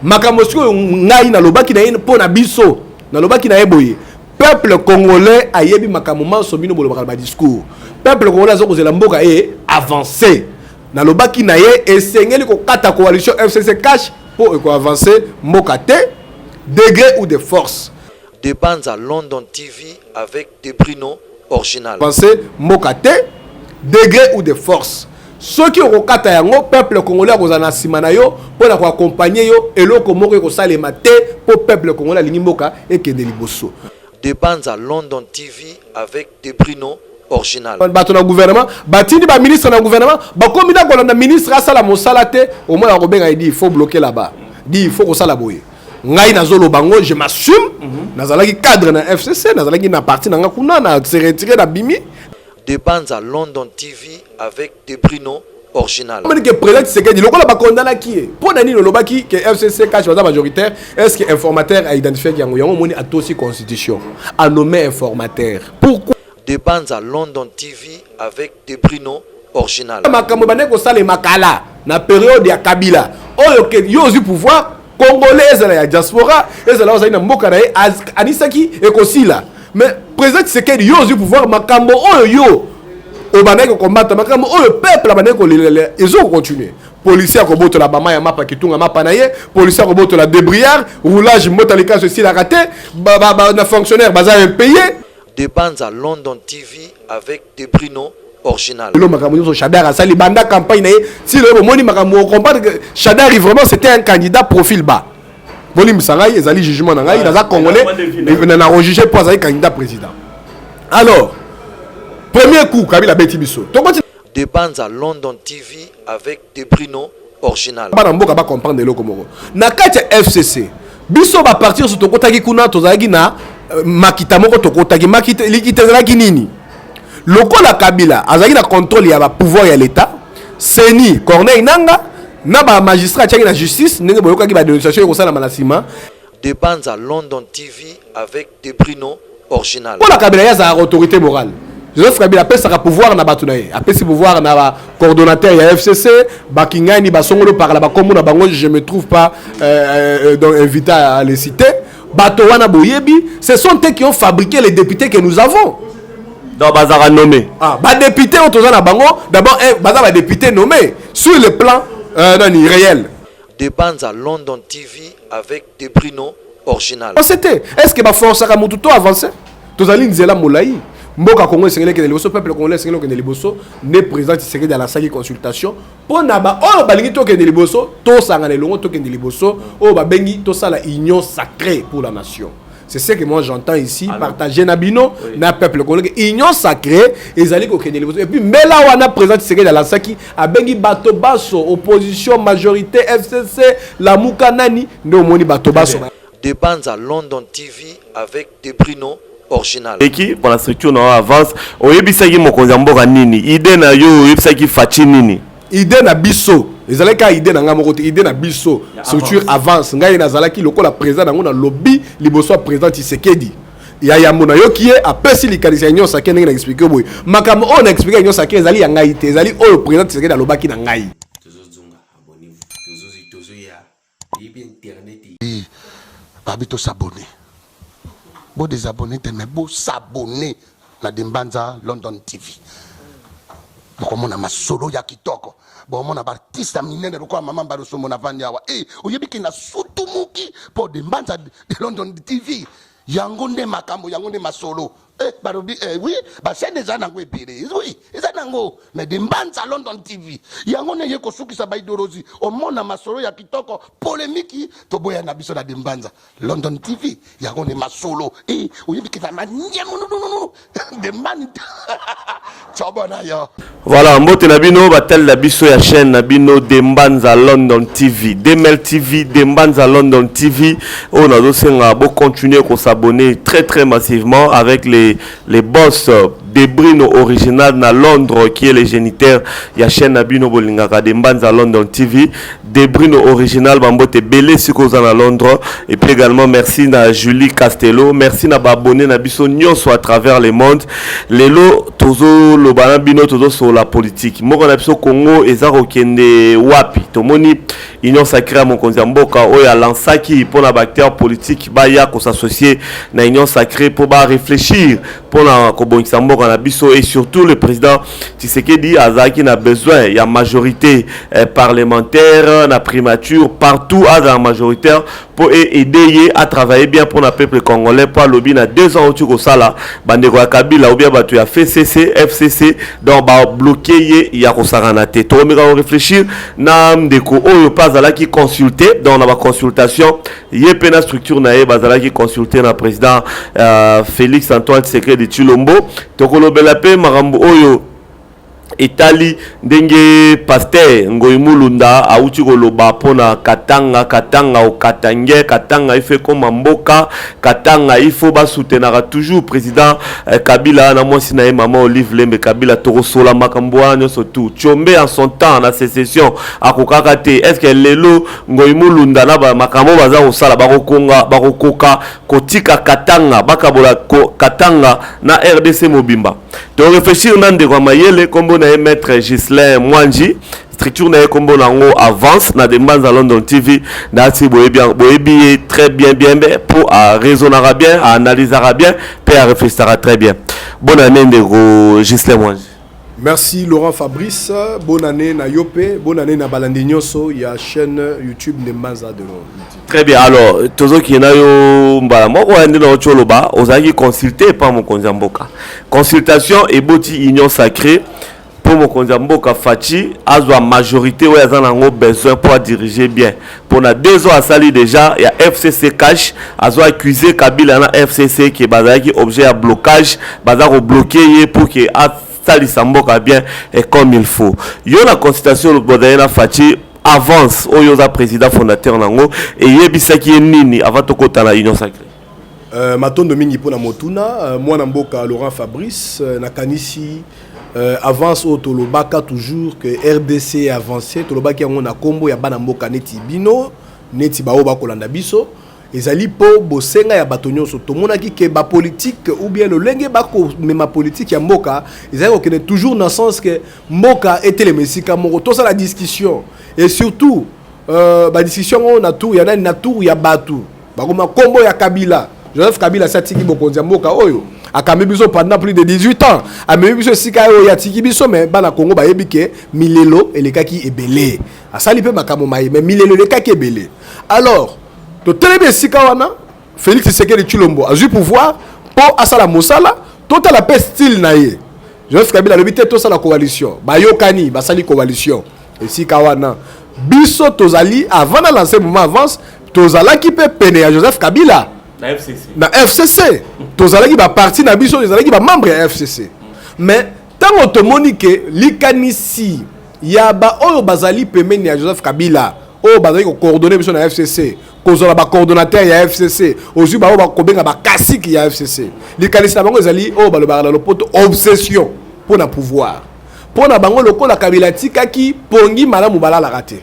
Makamosiko ngai na lobaki na po na biso na lobaki na eboye peuple congolais ayebi makamoma sobino bolo bakala discours peuple congolais azoko zela mboka avancer na lobaki na ye esengeli ko kata coalition FCC cash pour ko avancer mboka te degré ou de force de bandes à London TV avec des Bruno original avancer mboka te degré ou de force ceux qui ont kata yango peuple congolais kozana simana yo pour accompagner yo eloko moko ko salema te pour peuple congolais linimboka et kende liboso de bandes à London TV avec des Bruno original bato na gouvernement batindi ba ministre na gouvernement ba komina ko na ministre asala mosala te au moins ko benga dit il faut bloquer là-bas dit il faut ko sala boye ngai na zolo bango je m'assume nazalaki cadre na FCC nazalaki na parti na ngakuna na se retirer na bimi de bandes à London TV avec des Bruno original. On dit que président Tshisekedi lokola ba condamna qui est pour nani no lobaki que FCC cache la majoritaire est-ce que informateur a identifié yango yango moni a aussi constitution a nommé informateur pourquoi de bandes à London TV avec des Bruno original. Makambo bane ko sale makala na période ya Kabila oyo ke yozu pouvoir congolais ezala ya diaspora ezala ozali na mboka na ye anisaki ekosila mais président Tshisekedi yozu pouvoir makambo oyo yo au baneko combattre makambo oyo peuple baneko lelele ezo continuer policier ko boto la bama ya mapa kitunga mapa na ye policier ko boto la débriard roulage motalika ceci la raté na fonctionnaire baza payé des bandes à London TV avec des Bruno original. Le makambo Chadar a sali banda campagne na ye si le moni makambo comprendre que Chadar vraiment c'était un candidat profil bas Bolim Sangai ezali jugement na ngai dans congolais na rejuger pour azali candidat président alors premier coup Kabila beti biso des bandes à London TV avec des Bruno original bana mboka ba comprendre loko moko na kati FCC biso ba partir sur tokotaki kuna tozalaki na makita moko tokotaki makita likitezalaki nini lokola Kabila azalaki na contrôle ya ba pouvoir ya l'état Seni Corneille Nanga na ba magistrat tchaki na justice ndenge boyokaki ba dénonciation ko sala manasima des bandes à London TV avec des Bruno original pour la Kabila ya za autorité morale Joseph Kabila pèse sa pouvoir na batu na ye apesi pouvoir na ba coordonnateur ya FCC bakingani basongolo par la ba comme na bango je me trouve pas donc invité à les citer bato wana boyebi ce sont eux qui ont fabriqué les députés que nous avons donc bazara nommé ba député autoza na bango d'abord bazara député nommé sur le plan non réel des bandes à London TV avec des Bruno original c'était est-ce que ba force ka mututo avancer tozali nzela molai mboka Congo sengele ke liboso peuple congolais sengele ke liboso ne président Tshisekedi dans la salle consultation pour na ba o balingi to ke liboso to sangana longo to ke liboso o ba bengi to sala union sacrée pour la nation c'est ce que moi j'entends ici partager na bino na peuple congolais union sacrée ezali ko ke liboso et puis mela wana président Tshisekedi dans la salle a bengi bato baso opposition majorité FCC la mukanani ndo moni bato baso des bandes à London TV avec des Bruno original et qui pour la structure non avance oyebisaki mokonzi mboka nini idée na yo oyebisaki fachi nini idée na biso ezalaka idée na ngamoko te idée na biso structure avance ngai nazalaki lokola président nango na lobby liboso président Tshisekedi ya yamona yo qui est apesi likanisa union sacrée ndenge na expliquer boy makambo on a expliqué union sacrée ezali ya ngai te ezali oyo président Tshisekedi alobaki na ngai babito s'abonner bon désabonner mais bon s'abonner na Dembanza London TV comme on a ma solo ya kitoko bon mon artiste minene ko mama baroso mona vandi awa oyebiki na sutumuki pour Dembanza London TV yango nde makambo yango nde masolo barobi oui ba c'est déjà nango epele oui eza nango mais Dembanza London TV yango ne yeko sukisa baidorozi omona masolo ya kitoko polémique to boya na biso na Dembanza London TV yango ne masolo oyebiki na manyemu non Dembanza tsobona yo voilà mbote na bino batel la biso ya chaîne na bino Dembanza London TV Demel TV Dembanza London TV on a dosenga bo continuer ko s'abonner très massivement avec les boss de Bruno original na Londres qui est le géniteur ya chaîne Nabino Bolingaka Dembanza London TV Debrino original Bambote Belé Sikoza à Londres. Et puis également merci à Julie Castello. Merci à abonné na biso nyonso à travers le monde. Lelo tozo lo banabino tozo sur la politique. Moko na biso Congo ezaro kende wapi. Tomoni Union Sacrée à mon konzamboka oya lansaki pour na acteur politique baya ko s'associer na Union Sacrée pour ba réfléchir pour na ko bongisa mboka na biso et surtout le président Tshisekedi azaki na besoin il y a majorité parlementaire na primature partout à la majoritaire pour aider à travailler bien pour le peuple congolais pour lobby na 2 ans au Sala bandeko ya Kabila ou bien batu ya FCC donc ba bloquer il y a ko sarana te to meka réfléchir na ndeko oyo pas ala qui consulter dans la consultation yé na structure na ye bazala qui consulter na président Félix Antoine Tshisekedi Tshilombo to ko lobela pe marambo oyo Itali ndenge pasteur Ngoimulunda auti koloba pona Katanga o Katanga il fait comme mboka Katanga il faut ba soutenir toujours président Kabila na mwasi na maman Olive Lembe Kabila toro sola makambo anyo surtout Tshombe en son temps na sécession akokaka te est-ce que lelo Ngoimulunda na ba makambo baza osala bakokoka kotika Katanga bakabola Katanga na RDC Mobimba to réfléchir nande kwa mayele kombo na maître Gislain Mwanji structure na kombo nango avance na demande à London TV na si boyebi très bien pour raisonnera bien analysera bien puis réfléchira très bien. Bonne année de Gislain Mwanji. Merci Laurent Fabrice, bonne année na Yopé, bonne année na Balandi Nyonso, il y a chaîne YouTube Nembanza de Londres. Très bien, alors, tozo ki na yo mbala moko ande na ocholoba, ozaki consulter par mon konzamboka. Consultation et boti union sacrée pour mon konzamboka Fachi, azwa majorité ou azan nango besoin pour diriger bien. Pour na 2 ans à sali déjà, il y a FCC cash, azwa accusé Kabila na FCC qui bazaki objet à blocage, bazako bloquer pour que Sali Samboka bien et comme il faut. Yo la consultation le Bodayena Fachi avance au yoza président fondateur nango et yebisaki nini avant to kota la union sacrée. Matondo mingi pona motuna mwana mboka Laurent Fabrice na kanisi avance au tolobaka toujours que RDC avancé tolobaki yango na kombo ya bana mboka neti bino neti bao bakolanda biso ezali po bosenga ya bato nyonso tomonaki ke ba politique ou bien le lenge bako mema politique ya mboka ezali okene toujours dans sens que mboka etele mesika moko to ça la discussion et surtout ba discussion on tour ya nani na tour ya batu bakoma kombo ya Kabila Joseph Kabila satiki bokonzi ya mboka oyo akambi biso pendant plus de 18 ans amebi biso sika oyo ya tiki biso mais bana Congo ba yebike milelo elekaki ebele asali pe makambo mai mais milelo elekaki ebele alors to telebe sika wana Félix Tshisekedi Tshilombo a eu pouvoir pour asala mosala total la paix style na ye Joseph Kabila le bité to sala coalition bayokani basali coalition et sika wana biso tozali avant de lancer moment avance tozalaki pe pene ya Joseph Kabila na FCC tozalaki ba parti na biso tozalaki ba membre ya FCC mais tant automonique likanisi ya ba oyo bazali pemeni ya Joseph Kabila o bazali ko coordonner biso na FCC kozola ba coordonnateur ya FCC ozu ba o ba kobenga ba kasiki ya FCC likanisi na bango ezali o balobaka na lopoto obsession pour na pouvoir pour na bango lokola Kabila tikaki pongi malamu balala raté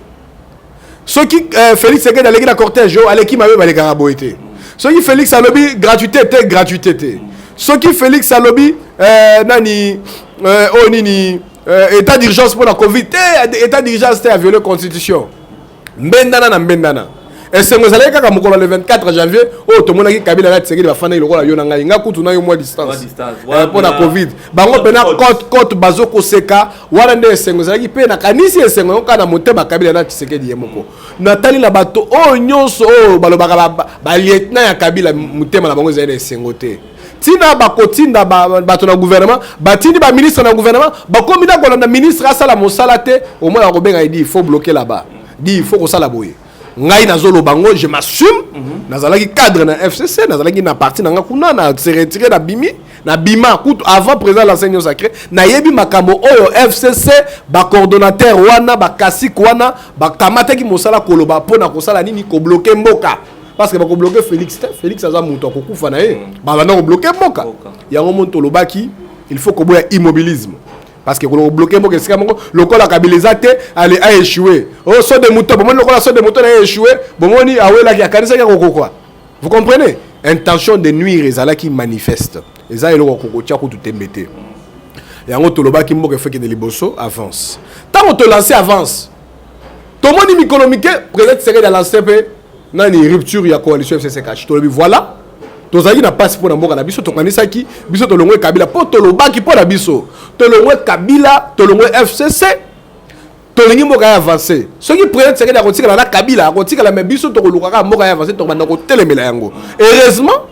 ce qui Félix Tshisekedi aleki na cortège aleki mabe baleka boité ce qui Félix alobi gratuité ce qui Félix alobi nani nini état d'urgence pour la Covid état d'urgence à violer la constitution mbendana et c'est nous allons kaka mokolo le 24 janvier oh to monaki Kabila na Tshisekedi ba fana iloko la yo nanga nga kutu na yo mois distance pour la Covid bango pena cote bazoko seka wala nde sengo zalaki pe na kanisi sengo kana motema Kabila na Tshisekedi yemoko natali la bato oh nyonso oh balobaka ba lieutenant ya Kabila motema na bango zali sengo te tina bakotinda bato na gouvernement batindi ba ministre na gouvernement bakomi na kolanda ministre asala mosala te au moins la robenga il dit il faut bloquer là-bas dit il faut que ça la boye ngai nazolo bango je m'assume nazalaki cadre na FCC nazalaki na parti na ngakuna na se retirer na bima kutu avant président l'enseignant sacré na yebi makambo oyo FCC ba coordonnateur wana ba kasik wana ba kamataki mosala koloba pona kosala nini ko bloquer mboka parce que ba ko bloquer Félix aza muto ko kufa na ye ba bana ko bloquer mboka yango monto lobaki il faut ko boya immobilisme parce que on bloqué mo que c'est comme le col a kabilisate allez a échoué oh so de moto bon le col so de moto a échoué bon on dit ah ouais là qui a kanisa quoi vous comprenez intention de nuire ezala qui manifeste eza eloko kokotia ko tout embêté yango toloba ki mboka fait que de liboso avance tant on te lancer avance tout le monde économique peut-être serait dans l'ANSP nani rupture ya coalition FCC cash tolobi voilà tozali na passe pour na mboka na biso tokanisaki biso tolongwe Kabila po tolobaki po na biso tolongwe Kabila tolongwe FCC tolingi mboka ya avancer soki peut-être serait na kotika na Kabila kotika la biso tokoluka mboka ya avancer tokanda ko telemela yango heureusement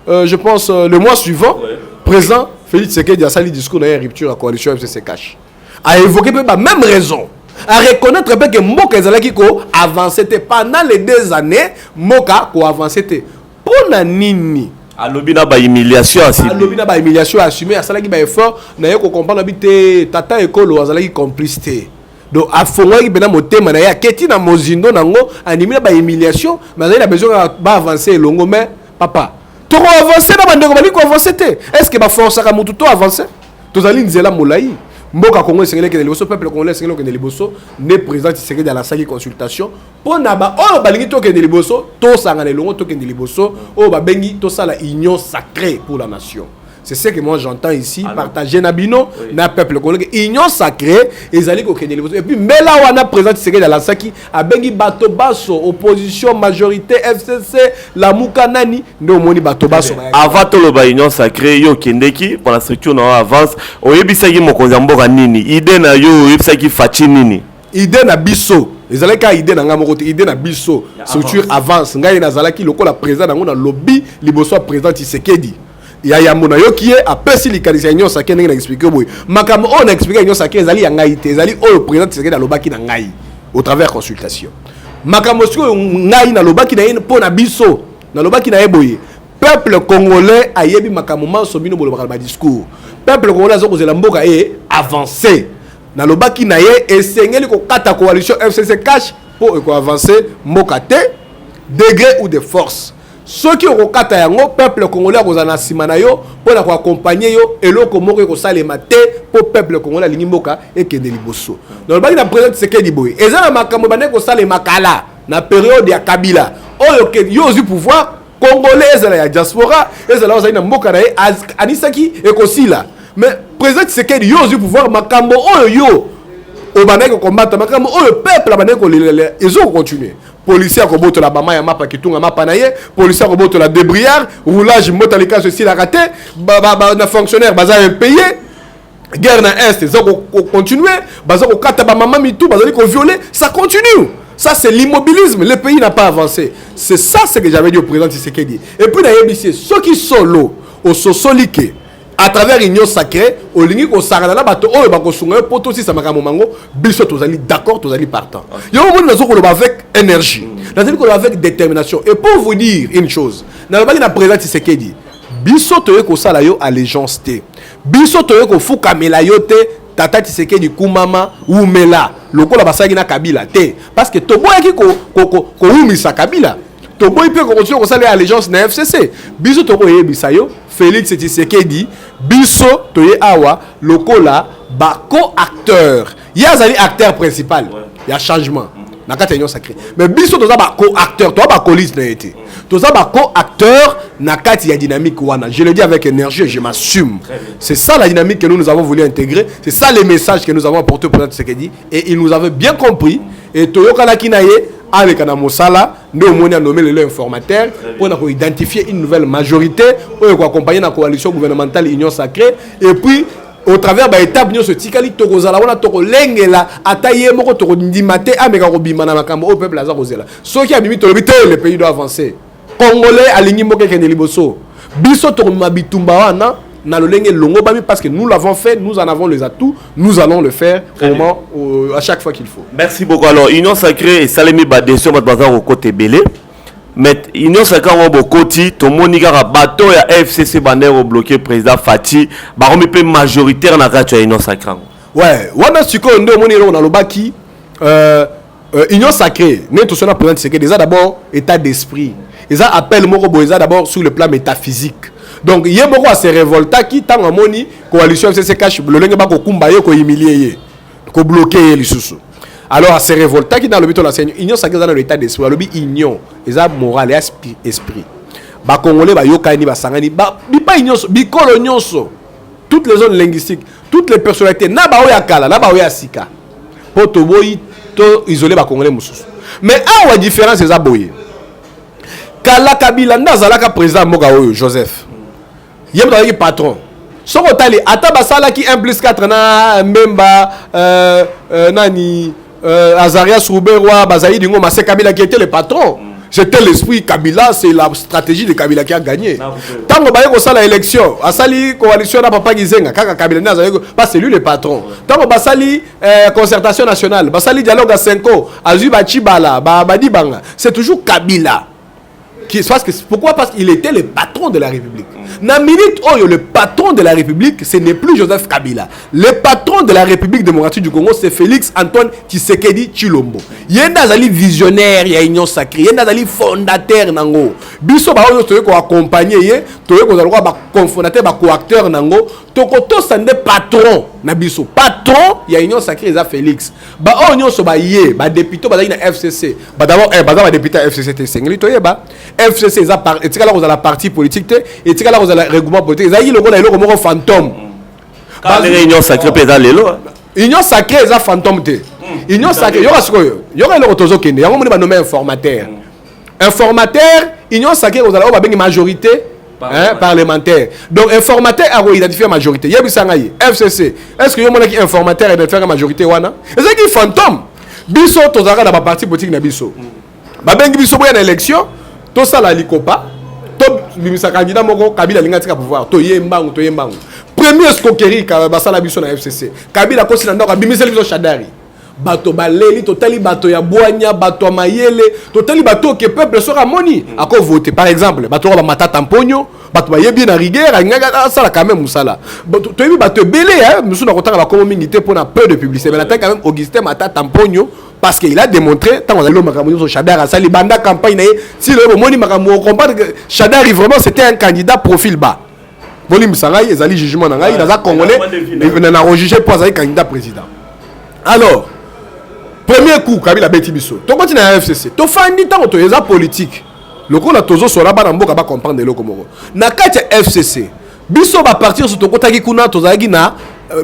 je pense le mois suivant président Félix Tshisekedi a sali discours na rupture la coalition FCC cash a évoqué la même raison à reconnaître que Moka ezalaki ko avancer pendant les 2 années Moka ko avancer pour na nini alobina ba humiliation assumée alobina ba humiliation assumée asalaki ba effort na yo ko comprendre bité tata ekolo azalaki complicité donc afongaki bena motema na ya keti na mozindo nango animina ba humiliation mais il a besoin ba avancer longo mais papa to ko avancer na bandeko bali ko avancer est-ce que ba force ka mutu to avancer tozali nzela molai mboka Congo sengeli ke liboso peuple congolais sengeli ke liboso ne président Tshisekedi dans la salle consultation pour na ba o balingi to ke liboso to sanga le longo to ke liboso o ba bengi to sala union sacrée pour la nation. C'est ce que moi j'entends ici, partager Nabino, na peuple congolais, union sacrée, ezali ko kende liboso. Et puis mais là on a président Tshisekedi dans la saki a bengi bato baso opposition majorité FCC la mukanani ndo moni bato baso. Avant to lo ba union sacrée yo kendeki pour la structure na avance oyebisaki mokonzi mboka nini idée na yo oyebisaki fachi nini idée na biso ezali ka idée na ngamo kote idée na biso structure avance ngai nazalaki lokola président nango na lobby liboso président Tshisekedi ya mona yo qui est après si likanisa union sacrée ndenge na expliquer boy makamo on a expliqué union sacrée ezali ya ngai te ezali o président Tshisekedi alobaki na ngai au travers consultation makamo siko ngai na lobaki na yene po na biso na lobaki na yeboye peuple congolais ayebi makamo manso bino bolobaka ba discours peuple congolais azokozela mboka e avancer na lobaki na ye esengeli ko kata coalition FCC cash pour ko avancer mboka te degré ou de force ceux qui ont kata yango peuple congolais kozana sima na yo pour la accompagner yo eloko moko ko salema te pour peuple congolais lingi mboka et kende liboso na lobaki na président Tshisekedi boy ezana makambo bane ko salema kala na période ya Kabila oyo ke yo ozu pouvoir congolais ezala ya diaspora ezala ozali na mboka na ye anisaki ekosila mais président Tshisekedi yo ozu pouvoir makambo oyo yo obandaki combattre makambo oyo peuple abandaki kolele ezo continuer policier ko boto la bama ya mapa kitunga mapa na ye policier ko boto la débriard roulage motalika ceci la raté na fonctionnaire baza impayé guerre na est ça ko continuer baza ko kata ba mama mitu bazali ko violer ça continue. Ça c'est l'immobilisme, le pays n'a pas avancé. C'est ça ce que j'avais dit au président Tshisekedi. Et puis dans YBC, ceux qui sont là au sosolike à travers l'union sacrée, au lingi ko sarana la bato o ba ko sunga poto si ça makamo mango biso tozali d'accord, tozali partant. Yo mo nazo ko avec énergie, nazo ko avec détermination. Et pour vous dire une chose, na ba na président Tshisekedi, biso toye ko sala yo allégeance té. Biso toye ko fuka mela yo té. Tata Tshisekedi kumama umela lokola basaki na Kabila te parce que toboyaki ko umisa Kabila toboyi pe ko continue ko sala allégeance na FCC biso toko yebisa yo Félix Tshisekedi biso toye awa lokola ba co-acteur yazali acteur principal ya changement na kati union sacrée mais biso toza ba co-acteur to ba colise na été toza ba co-acteur na kati ya dynamique wana je le dis avec énergie et je m'assume c'est ça la dynamique que nous avons voulu intégrer c'est ça les messages que nous avons apportés au président Tshisekedi et il nous avait bien compris et toyokana kinaye avec na mosala ndo moni a nommé le informateur pour identifier une nouvelle majorité pour accompagner la coalition gouvernementale union sacrée et puis au travers ba étape nyo se tikali tokozala wana toko lengela ataye moko toko ndimate ameka ko bimana makambo au peuple aza kozela soki abimi tolobi te le pays doit avancer congolais alingi moko kende liboso biso toko mabitumba wana na lolenge longo bami parce que nous l'avons fait, nous en avons les atouts, nous allons le faire au moment à chaque fois qu'il faut. Merci beaucoup. Alors union sacrée et salemi ba décision ba bazar au côté belé. Mais union sacrée on bokoti to monika ka bato ya FCC bandero bloqué président Fati ba romi pe majoritaire na kati ya union sacrée. Ouais, wana siko ndo moni ro na lobaki union sacrée, né to sona président c'est que déjà d'abord état d'esprit. Ils appellent moko boza d'abord sur le plan métaphysique. Donc il y a beaucoup à se révolter qui tant à moni coalition FCC cache le lengue ba ko kumba ye ko humilier ye ko bloquer les sous. Alors à se révolter qui dans le but de la scène union ça dans l'état d'esprit le but union eza moral et esprit. Ba congolais ba yokani ba sangani ba pas union bi kolonioso toutes les zones linguistiques toutes les personnalités na ba oya kala na ba oya sika poto boyi to isoler ba congolais mususu. Mais awa différence eza boye. Kala Kabila ndazalaka président mboka oyo Joseph yeba taki patron soko tali ata basala ki 1+4 na Mbemba nani Azarias Rouberwa Bazaïdi Ngoma c'est Kabila qui était le patron. C'était l'esprit Kabila, c'est la stratégie de Kabila qui a gagné. Tant que Baye sala élection, asali coalition na papa Gizenga kaka Kabila ndazalaka pas c'est lui le patron. Tant que basali concertation nationale, basali dialogue à 5 ans, Azuba Chibala, Badi Banga, c'est toujours Kabila. Pourquoi? Parce qu'il était le patron de la République. Na minute où le patron de la République, ce n'est plus Joseph Kabila. Le patron de la République démocratique du Congo, c'est Félix Antoine Tshisekedi Tshilombo. Yenda zali visionnaire, ya union sacrée. Yenda zali fondateur nango. Biso ba oyo toye ko accompagner ye, toye ko zalwa ba cofondateur ba coacteur nango. Toko to sande patron na biso. Patron ya union sacrée eza Félix. Ba oyo so ba ye, ba député ba na FCC. Ba d'abord ba député FCC te sengeli toye ba. FCC eza par etikala ko za la parti politique te, etikala ko za la règlement politique. Eza yi loko na eloko moko fantôme. Ba réunion sacrée pesa lelo. Union sacrée eza fantôme te. Union sacrée yoka sikoyo. Yoka eloko tozo kende. Yango moni ba nommer informateur. Informateur, union sacrée ko za la ba bengi majorité parlementaire. Donc informateur a identifié majorité. Yebisanga yi FCC. Est-ce que yo mona ki informateur identifié majorité wana? Eza ki fantôme. Biso tozaka na ba parti politique na biso. Ba bengi biso boya na élection. To sala likopa to bimisa candidat moko Kabila linga tika pouvoir to yembangu premier escroquerie ka basala biso na FCC Kabila kosi na ndako bimisa biso Shadari bato baleli totali bato ya Bwanya bato mayele totali bato ke peuple sera moni ako voter par exemple bato ba matata mponyo bato bayebi na rigueur ngaka sala quand même musala to yebi bato belé musu na kotanga ba komo mingi te pour na peu de publicité mais la quand même Augustin Matata Mponyo parce qu'il a démontré tant on a le Makamou sur Shadar Sali banda campagne si le moni Makamou comprendre que Shadar vraiment c'était un candidat profil bas Bolim Sangai ezali jugement na ngai dans congolais il n'a rejugé pour être candidat président. Alors premier coup Kabila beti biso to continue na FCC to fandi tant to eza politique loko na tozo sola bana mboka ba comprendre loko moko na kati FCC biso ba partir sur to kotaki kuna tozaki na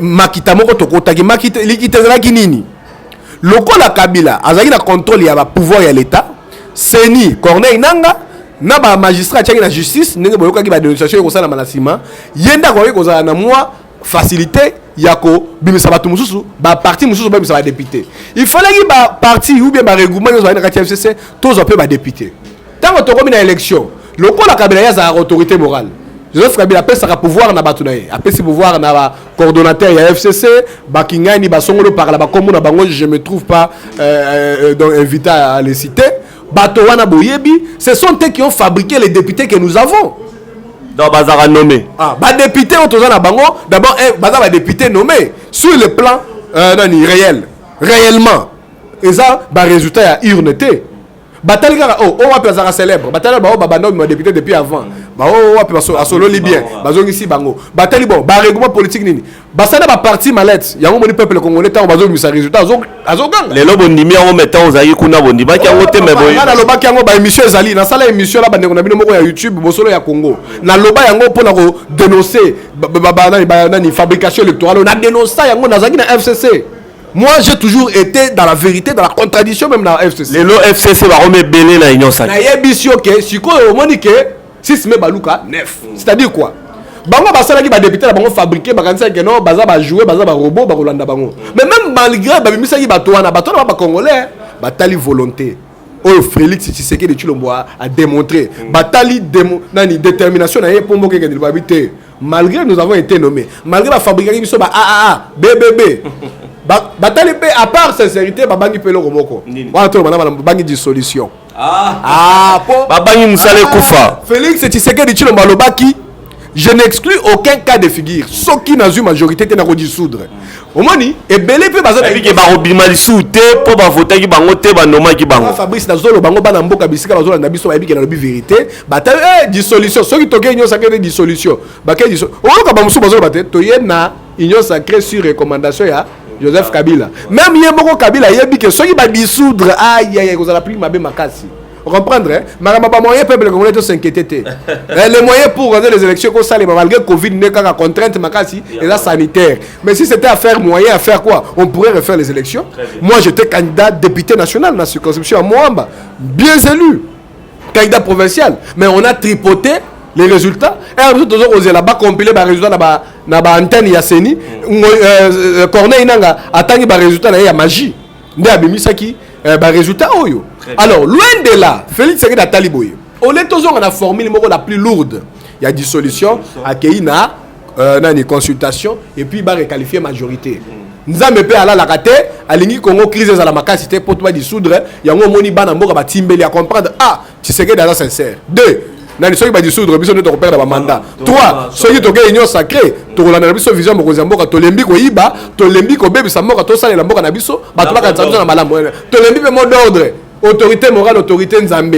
makita moko to kotaki makita likitezela kinini lokola Kabila azali na contrôle ya ba pouvoir ya l'état Seni Corneille Nanga na ba magistrat tchaki na justice ndenge boyoka ki ba dénonciation ko sala manasima yenda ko ko za na moi facilité yako bimisa batu mususu ba parti mususu ba bimisa ba député il fallait que ba parti ou bien ba regroupement yo na kati FCC tozo pe ba député tant to komi na élection lokola Kabila ya za autorité morale Joseph Kabila a sa pouvoir na batu na ye a pesi pouvoir na ba coordonnateur ya FCC bakingani ba songolo par la ba comme na bango je me trouve pas donc invité à les citer bato wana boyebi ce sont eux qui ont fabriqué les députés que nous avons donc bazara nommé ba député autoza na bango d'abord ba député nommé sur le plan réellement et ça ba résultat ya urne té batali kaka wapi azaka célèbre batali ba banda ma député depuis avant ba wapi asolo libyen bazongisi bango batali bon ba règlement politique nini basana ba parti malette yango moni peuple congolais tant bazongisa résultat azoganga lelo bondimi yango metant ozaki kuna bondima ki yango te mais boy na loba ki yango ba émission ezali na sala émission la bande ko na bino moko ya YouTube bosolo ya Congo na loba yango pona ko dénoncer nani fabrication électorale on a dénoncé yango nazaki na FCC. Moi, j'ai toujours été dans la vérité, dans la contradiction même dans la FCC. Le FCC va remettre belé la union sacrée. Na yebisio ke siko o monike 6 mai baluka 9. C'est-à-dire quoi? Bango basala ki ba député la bango fabriquer ba kanisa ke non baza ba jouer baza ba robot ba rolanda bango. Mais même malgré ba bimisa ki bato wana ba congolais batali volonté. Oh Félix Tshisekedi Tshilombo a démontré batali détermination na pour mboka ke ba bité. Malgré nous avons été nommés, malgré la fabrication biso ba BBB. Batali pe à part sincérité babangi pelo komoko wana to bana babangi dissolution po babangi musale kufa Félix Tshisekedi Tshilombo lobaki je n'exclus aucun cas de figure. Ceux qui n'ont eu majorité, tu n'as pas dissoudre. Au moins, et belé peut baser. Et puis que barobima lisouté pour ba voter qui bango te ba noma qui bango. Fabrice Nazolo bango bana mboka bisika bazolo na biso ba bi que na vérité. Ba ta dissolution. Ceux qui toquent union sacrée de dissolution. Ba ke dissolution. O ka ba musu bazolo ba te to yena union sacrée sur recommandation ya Joseph Kabila. Même yemoko Kabila yebi que ceux qui ba dissoudre aïe aïe ko za la plus mabe makasi. Vous comprenez? Marama moyen peuple congolais de s'inquiéter. Les moyens pour organiser les élections comme ça, malgré Covid n'est qu'à contrainte makasi et là sanitaire. Mais si c'était à faire moyen, à faire quoi? On pourrait refaire les élections. Moi j'étais candidat député national dans la circonscription à Moamba, bien élu, candidat provincial. Mais on a tripoté les résultats. Et nous avons osé là-bas compiler les résultats là-bas antenne Yasseni. Corneille Nanga attend les résultats là, il y a magie. Ndé abimisaki résultat oyo. Alors, loin de là, Félix Tshisekedi a taliboye. On est toujours dans la formule la plus lourde. Il y a dissolution, accueilli na une consultation et puis il va requalifier majorité. Nous avons fait à la kate, à l'ingé Congo crise à la macacité pour toi dissoudre. Il y a un moni ban amboka ba timbeli à comprendre. Ah, Tshisekedi est sincère. 2. Dans les gens qui va dissoudre, ils sont de repère dans le mandat. 3. Ceux qui ont une union sacrée, tu as une vision de Mboka, tu as lembi ko iba, tu as lembi ko bébé samoka, tu as la mboka na biso, ba tu vas quand ça na malam. Tu as lembi mot d'ordre, autorité morale, autorité nzambe.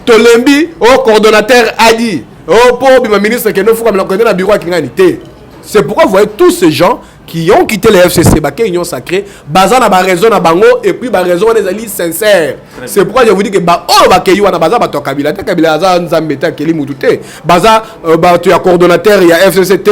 Tu as lembi au coordonnateur Adi, au pour ministre qui ne faut comme la connaître na bureau à Kinganité. C'est pourquoi vous voyez tous ces gens qui ont quitté le FCC, baké union sacrée, basant na ba raison na bango et puis ba raison des alliés sincères. C'est pourquoi je vous dis que ba oh baké wana baza ba to Kabila, ta Kabila za nzambeta keli mutute. Baza ba tu ya coordonnateur ya FCCT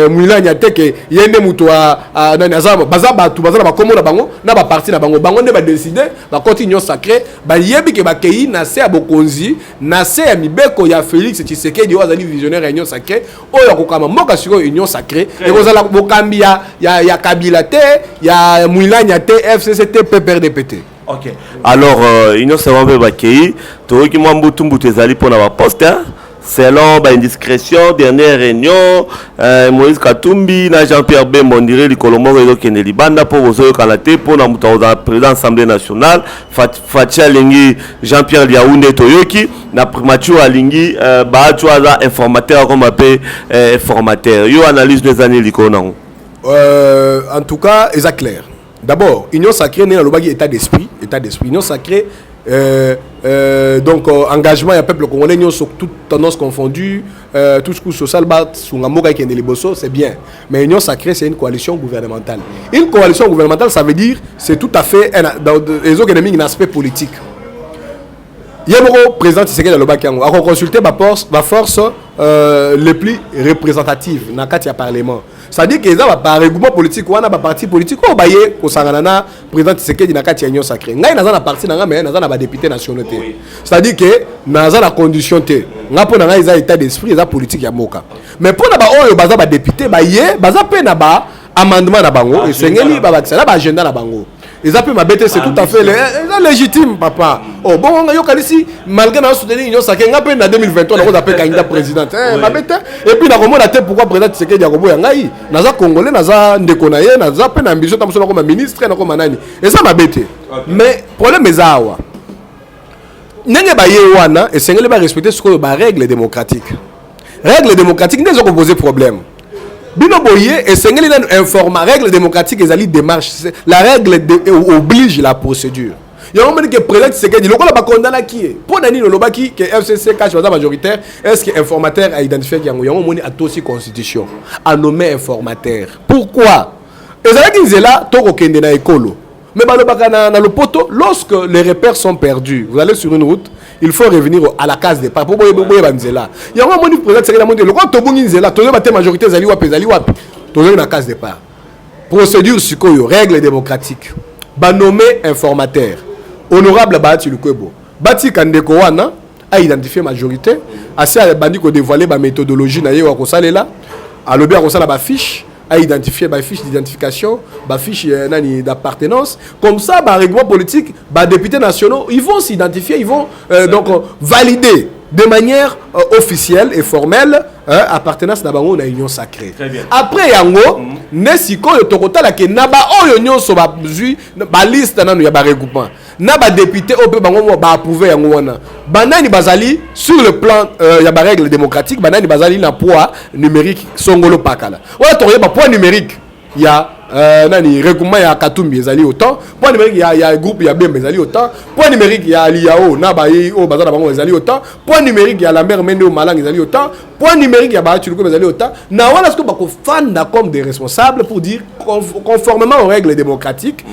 Mwila nyate ke yende mutu a na nazama baza ba tu baza na ba komo na bango na ba parti na bango bango ne ba décider ba continuer sacré ba yebi ke baké na se abokonzi na se ya mibeko ya Félix Tshisekedi wazali visionnaire union sacrée oyo kokama moka siko union sacrée et kozala bokambi ya Kabila te, ya Mwilanya te, FCCT, PPRDPT. Ok. Alors, Union Sacrée Bakei, tu qui m'as mboutumbu tezali pour la poste, selon une indiscrétion, dernière réunion, Moïse Katumbi, Jean-Pierre Bemba, on dirait les Colombo et les Libanda pour vos autres candidates pour la présidence de l'Assemblée nationale, Fatia Lingi, Jean-Pierre Liaoundé Toyoki, na primature Lingi, Bahatouaza informateur, comme on appelle informateur. Yo analyse des années l'icône. En tout cas, c'est clair. D'abord, Union sacrée n'est pas état d'esprit. Union sacrée, donc engagement, il y a peuple congolais, sur toute tendance confondue, tout ce qui est social, c'est bien. Mais Union sacrée, c'est une coalition gouvernementale. Une coalition gouvernementale, ça veut dire, c'est tout à fait un aspect politique. Il y a un président Tshisekedi Alobaki a consulté ma force les plus représentatives dans le Parlement. C'est-à-dire que ça va par règlement politique ou un parti politique ou baye ko sangana président Tshisekedi na kati ya union sacrée. Ngai naza na parti na mais naza na ba député national té. C'est-à-dire que naza na condition té. Nga po na ngai za état d'esprit za politique ya moka. Mais pour na ba oyo baza ba député ba ye baza pe na ba amendement na bango et sengeli ba ba agenda na bango. Les appels ma bête c'est tout à fait légitime papa. Oh bon on a yo kalisi malgré na soutenir union sacrée nga pe na 2023 na ko appelle candidat président. Ma bête et puis na komo na te pourquoi président Tshisekedi Yakobo ya ngai naza congolais naza ndeko na ye naza pe na ambition tamuso na ko ministre na ko manani. Et ça ma bête. Mais problème ezawa. Nenge ba ye wana et sengeli ba respecter ce que ba règle démocratique. Règle démocratique n'est pas poser problème. Bino boye et sengeli na informa règle démocratique et ali démarche la règle oblige la procédure. Il y a un moment que président Tshisekedi le ba condamna qui est pour nani le lobaki que FCC cache la majoritaire est-ce que informateur a identifié qu'il y a un moment a aussi constitution a nommé informateur. Pourquoi? Et ça qui est là to kokende na ekolo. Mais ba le baka na le poteau lorsque les repères sont perdus, vous allez sur une route, il faut revenir à la case départ pour boye banzela. Il y a un moment président Tshisekedi monter le quand to bungi nzela to ba majorité zali wapi to na case départ. Procédure sikoyo règle démocratique. Ba nommer informateur. Honorable Bati Lukwebo. Bati Kandeko wana a identifié majorité, assez à bandi ko dévoiler ba méthodologie na ye wa ko salela. A lobi a ko sala ba fiche à identifier ma fiche d'identification, ma fiche d'appartenance. Comme ça, par règlement politique, les députés nationaux, ils vont s'identifier, ils vont donc valider de manière officielle et formelle appartenance na bango na union sacrée. Après yango nesiko yo tokotala ke na ba oyo nyonso ba zui ba liste nanu ya ba regroupement na ba député ope bango ba approuver yango wana banani bazali sur le plan ya ba règle démocratique banani bazali na poids numérique songolo pakala wala toriye ba poids numérique ya nani regroupement ya Katumbi ezali autant point numérique ya groupe ya Bembe ezali autant point numérique ya Liao na ba o bazana bango ezali autant point numérique ya Lambert Mende o Malang ezali autant point numérique ya ba Chuluko ezali autant na wana ce que ba ko fanda comme des responsables pour dire conformément aux règles démocratiques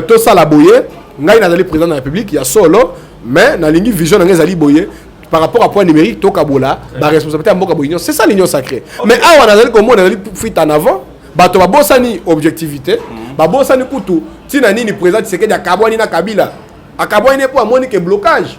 tout ça la boye ngai nazali président de la République ya solo mais na lingi vision ngai ezali boye par rapport à point numérique to kabola ba responsabilité à mboka bounion c'est ça l'union sacrée mais awa nazali comme on nazali fuite en avant bato babosani objectivité babosani kutu tina nini président Tshisekedi akabwani na Kabila akabwani po amoni ke blocage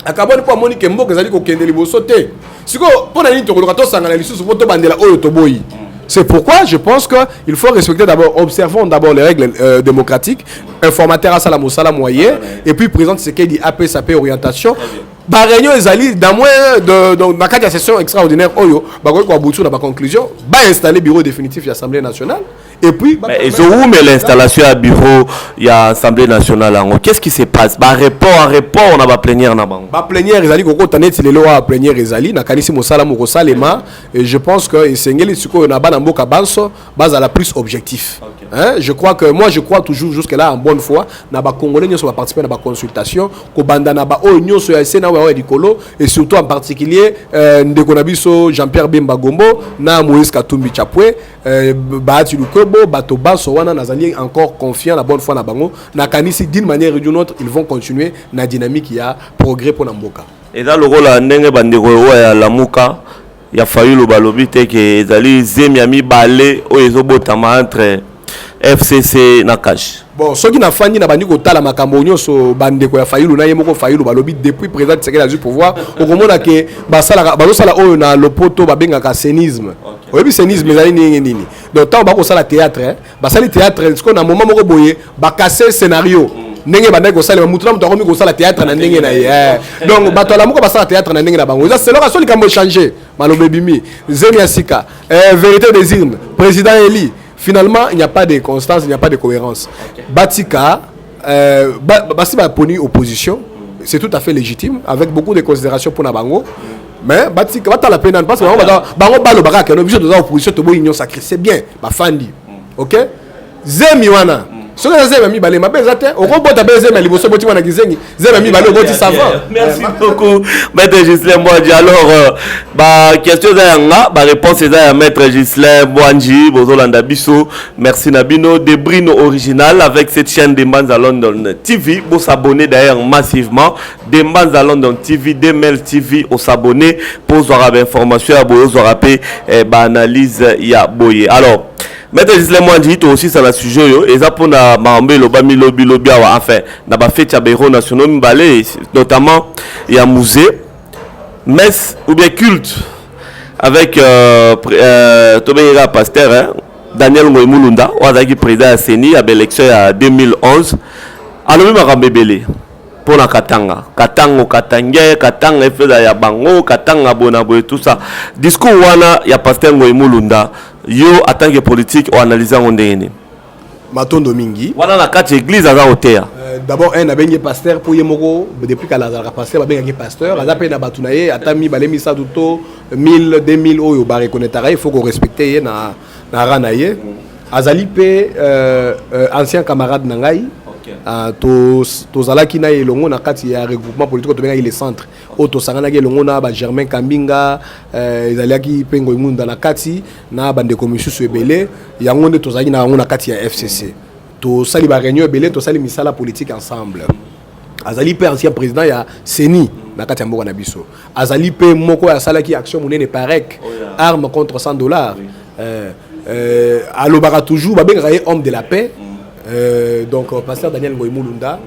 akabwani po amoni ke mboka ezali ko kende liboso te siko pona nini to koloka to sangana lisusu po to bandela oyo to boyi. C'est pourquoi je pense qu'il faut respecter d'abord, observons d'abord les règles démocratiques, informateur à Salamoussala moyen, et puis présente ce qu'il dit APSAP orientation. Bah réunion ezali dans moins de dans la session extraordinaire oyo bah quoi aboutir dans ma conclusion bah installer bureau définitif de l'Assemblée nationale et puis bah où mais l'installation à bureau il y a Assemblée nationale en qu'est-ce qui se passe bah rapport on a ba plénière na bango bah plénière ezali koko tanet les lois plénière ezali na kanisi mosala mo salema et je pense que esengeli siko na bana mboka banso base à la plus objectif. Hein, je crois toujours jusque là en bonne foi na ba congolais nyonso va participer na ba consultation ko banda na ba o nyonso ya sena wa dikolo et surtout en particulier ndeko na biso Jean-Pierre Bemba Gombo na Moïse Katumbi Chapwe baati lukobo bato baso wana nazali encore confiant la bonne foi na bango na kanisi d'une manière ou d'une autre ils vont continuer na dynamique ya progrès pour na mboka et dans le rôle ndenge bandeko ya lamuka ya fayulu balobi te ke ezali zemiami balé o ezobotama entre FCC na cash. Bon, ce qui n'a fini na bandi ko tala makambo nyonso bandeko ya fayulu na yemoko fayulu balobi depuis président Tshisekedi a eu pouvoir au komona ke basala bazosala oyo na lopoto babengaka scénisme. Oyebi scénisme ezali nini. Donc tant ba ko sala théâtre, basali théâtre ce na moment moko boye ba casser scénario. Ndenge bandeko sala mutu na mutu akomi ko sala théâtre na ndenge na ye. Donc bato la moko basala théâtre na ndenge na bango. Ça c'est là que likambo changer. Malobe bimi, Zemia Sika, vérité des urnes, président Eli. Finalement, il n'y a pas de constance, il n'y a pas de cohérence. Batika, Basi va poni opposition, c'est tout à fait légitime, avec beaucoup de considérations pour Nabango. Mais Batika va la peine parce que Bango Balo Barak, on est obligé de faire opposition, de union sacrée, c'est bien, ma fandi. Ok? Zemiwana. Ce que j'ai mis balé ma bezate au robot a baisé mais liboso boti wana gizengi zema mi balé boti savant. Merci beaucoup maître Gislain Boandji. Alors bah question za yanga bah réponse za ya maître Gislain Boandji bozolanda biso. Merci Nabino de Brino original avec cette chaîne de Dembanza London TV. Vous s'abonner d'ailleurs massivement Dembanza London TV, Demel TV au s'abonner pour avoir information à boyo rapper bah analyse ya boye. Alors Maître Gislain Boandji aussi ça la sujet et ça pour na mambe lobami lobby enfin na ba fête ya bureau national mbalé notamment il y a musée messe ou bien culte avec Tobeyera pasteur hein, Daniel Ngoimulunda qui président à Seni à l'élection à 2011 alors même Rambebele pour la Katanga Katanga efeza ya bango Katanga bonabo et tout ça discours wana ya pasteur Ngoimulunda yo en tant que politique ou analysant on ndeni Matondo mingi wana na kati église à hauteur d'abord un abengi pasteur pour yemoko depuis qu'à la pasteur abengi pasteur aza pe na batunaye atami balemi sa duto 1000 2000 oyo ba reconnaître il faut qu'on respecte na ranaye azali pe ancien camarade nangai tozalaki na elongo na kati ya regroupement politique to benga ile centre o to sangana ke elongo na ba Germain Kambinga ezalaki pe Ngoimunda na kati na bande komisusu ebele yango nde tozalaki na yango na kati ya FCC to sali ba réunion ebele to sali misala politique ensemble azali pe ancien président ya Seni na kati ya mboka na biso azali pe moko ya salaki action monene parek arme contre $100 alobaka toujours ba benga homme de la paix. Donc pasteur Daniel Ngoimulunda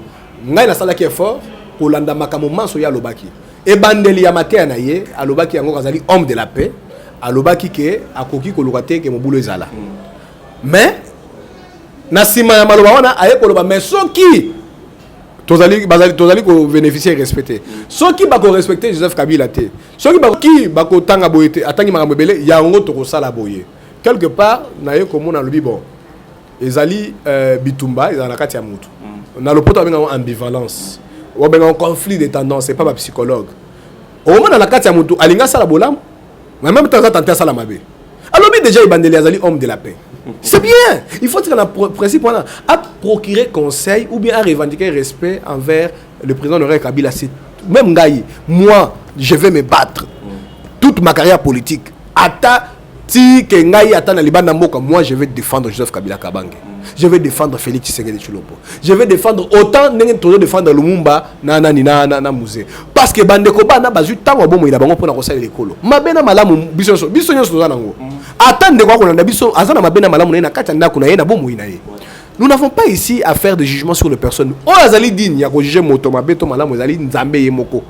ngai na sala ki effort ko landa makamo manso ya lobaki e bandeli ya matin na ye alobaki yango kazali homme de la paix alobaki ke akoki ko lokate ke mobulo ezala mais na sima ya maloba wana aye ko loba mais soki tozali ko bénéficier respecter ceux qui ba ko respecter Joseph Kabila te ceux qui ba ko tanga boyete atangi makambo belé yango to ko sala boye quelque part na ye ko mona lobi bon ezali bitumba ezala kati ya mutu na lopoto benga ambivalence ou benga conflit de tendance c'est pas ma psychologue au moment na kati ya mutu alinga sala bolam mais même temps tenter sala mabe alors déjà ibandeli azali homme de la paix. C'est bien. Il faut dire le principe à procurer conseil ou bien à revendiquer respect envers le président Laurent Kabila. Même Ngaï, moi, je vais me battre toute ma carrière politique. Moi, je vais défendre Joseph Kabila Kabange. Je vais défendre Félix Tshisekedi Tshilombo. Je vais défendre autant de défendre Lumumba na musée. Parce que Bandeko Bana bazu tango bomo ila bango pona kosala lekolo. Mabena malamu biso nyonso nango. Attendre quoi qu'on a biso azana mabena malamu na kati ndako na ye na bomo ina ye. Nous n'avons pas ici à faire de jugement sur les personnes. Oh azali digne ya ko juger moto mabeto malamu azali nzambe ye moko.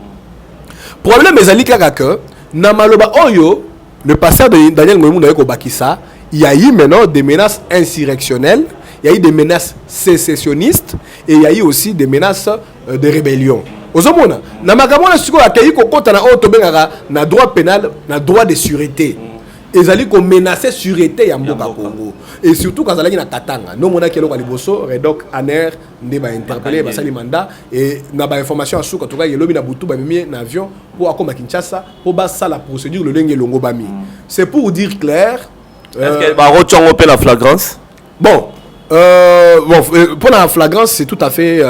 Problème ezali kaka que na maloba oyo le pasteur de Daniel Ngoïmou ko bakisa, il y a eu maintenant des menaces insurrectionnelles, il y a eu des menaces sécessionnistes et il y a eu aussi des menaces de rébellion. Ozomona na makamona siko akeyi ko kota na auto bengaka na droit pénal, na droit de sûreté. Ezali ko menacer sûreté ya mboka Congo et surtout quand azalaki na Katanga no mona kelo ka liboso Redoc Aner nde ba interpeller ba sali mandat et na ba information asuka to ka yelobi na butu ba mimi na avion pour akoma Kinshasa pour ba ça la procédure le lenge longo bami. C'est pour dire clair est-ce que ba rochongo pe la flagrance pour la flagrance c'est tout à fait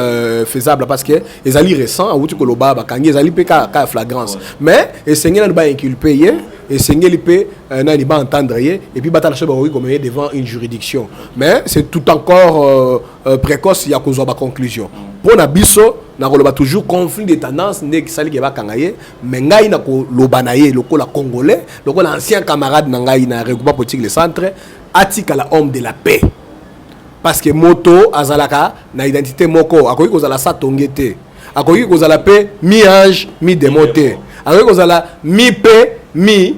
faisable parce que les alliés récents ou tu koloba ba kangi les alliés ka flagrance mais et sengé na ba inculpé et sengé lipé na ni ba entendre et puis batala cheba oui comme devant une juridiction mais c'est tout encore précoce ya kozwa ba conclusion pour na biso na koloba toujours conflit de tendance ne sali ke ba kangaye mais ngai na ko lobanaye lokola congolais lokola ancien camarade na ngai na regroupement politique le centre atika la homme de la paix. Parce que moto azalaka na identité moko akoki kozala sa tongete akoki kozala pe mi ange mi démoté akoki kozala mi paix mi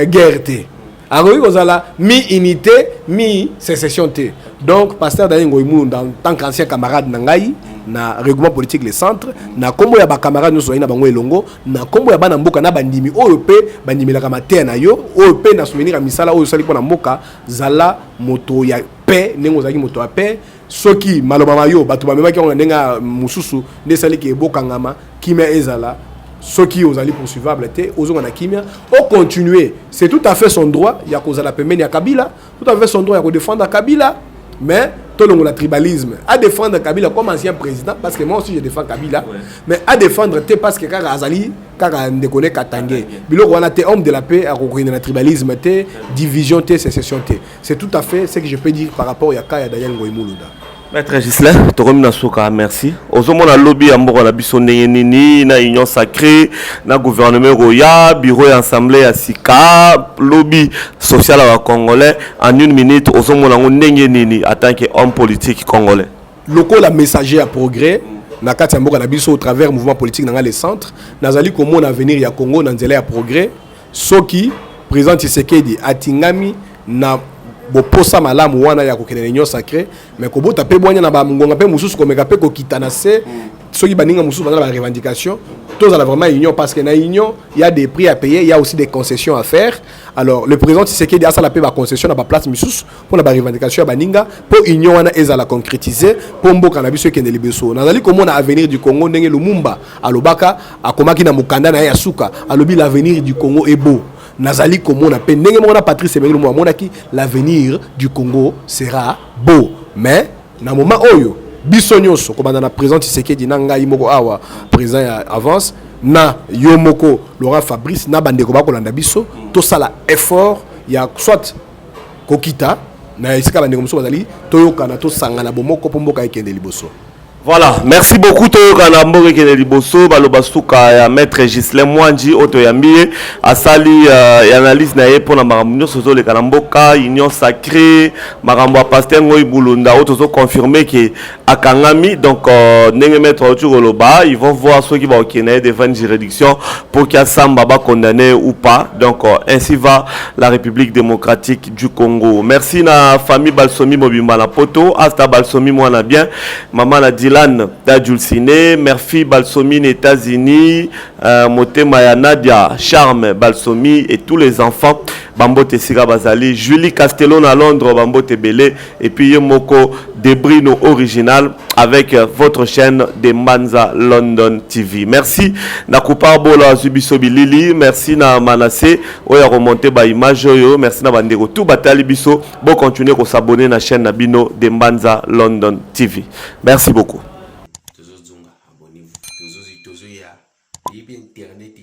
guerre akoki kozala mi unité mi sécession te. Donc pasteur Daniel Ngoïmou en tant qu'ancien camarade na ngai na regroupement politique le centre na kombo ya ba camarade nous na bango elongo na kombo ya bana mboka na bandimi oyo pe bandimi la kamate na yo oyo pe na souvenir ya misala oyo sali pona mboka zala moto ya paix nengo zaki moto ya paix soki maloba mayo bato ba memaki on ndenga mususu nde sali ke bokangama kimia ezala soki ozali poursuivable te ozonga na kimia au continuer c'est tout à fait son droit ya kozala pembeni ya Kabila tout à fait son droit ya ko défendre Kabila mais tout le monde a tribalisme à défendre Kabila comme ancien président parce que moi aussi je défends Kabila mais à défendre te parce que kaka azali kaka ndekone katangé biloko wana te homme de la paix à reconnaître le tribalisme te division te sécession te c'est tout à fait ce que je peux dire par rapport à Kaya Daniel Ngoïmou Luda. Maître Gislain, Toromina Souka, merci. Ozomona lobby à Mbora Biso Nini, na Union Sacrée, na gouvernement Roya, bureau et assemblée à Sika, lobby social à Congolais, en une minute, Ozomona Nini, en tant qu'homme politique congolais. Loko la messager à progrès, na Katia Mbora Biso au travers du mouvement politique dans les centres, Nazali Komo na venir ya Congo, Nanzele à progrès, Soki, président Tshisekedi, Atingami, na boposa malamu wana ya kokene Union Sacrée mais ko bota pe bonya na ba ngonga pe mususu ko meka pe ko kitana se soki baninga mususu bana ba revendication tous à la vraiment union parce que na union il y a des prix à payer il y a aussi des concessions à faire alors le président Tshisekedi a ça la paix ba concession na ba place mususu pour la ba revendication baninga pour union wana eza la concrétiser pour mboka na biso kende libeso nazali komona avenir du Congo ndenge Lumumba alobaka akomaki na mukanda na ya suka alobi l'avenir du Congo est beau. Nazali komona pe ndenge mona Patrice Emery Lumumba monaki l'avenir du Congo sera beau mais na moment oyo biso nyonso komanda na président Tshisekedi na ngai moko awa président avance na yo moko Laurent Fabrice na bandeko bakolanda biso to sala effort ya soit kokita na esika bandeko muso bazali toyokana to sangana bomoko pomboka ekende liboso. Voilà, merci beaucoup Toyokana Mboke Liboso, Balobasuka ya Maître Gislain Mwanji, Oto Yambie, Asali analyse na pour la Marambo Sozo le Kanamboka, Union Sacrée, Marambo Pasteur Ngoy Bulunda, Oto confirmé que à Kangami, donc Nenge Maître Otugoloba, ils vont voir ceux qui vont obtenir devant une juridiction pour qu'il y ait Sambaba condamné ou pas. Donc ainsi va la République démocratique du Congo. Merci na famille Balsomi Mobimba na Poto, hasta Balsomi Mwana bien, maman a dit Maryland d'Adjulciné, Murphy Balsomine États-Unis, Motema Nadia Charme Balsomi et tous les enfants Bambote Sira Bazali, Julie Castellon à Londres, Bambote Belé et puis Yemoko Debrino original avec votre chaîne Dembanza London TV. Merci na Bola Zubisobi Lili, merci na Manassé oya remonter ba image yo, merci na bandeko tout batali biso, bon continuer ko s'abonner na chaîne Nabino Dembanza London TV. Merci beaucoup.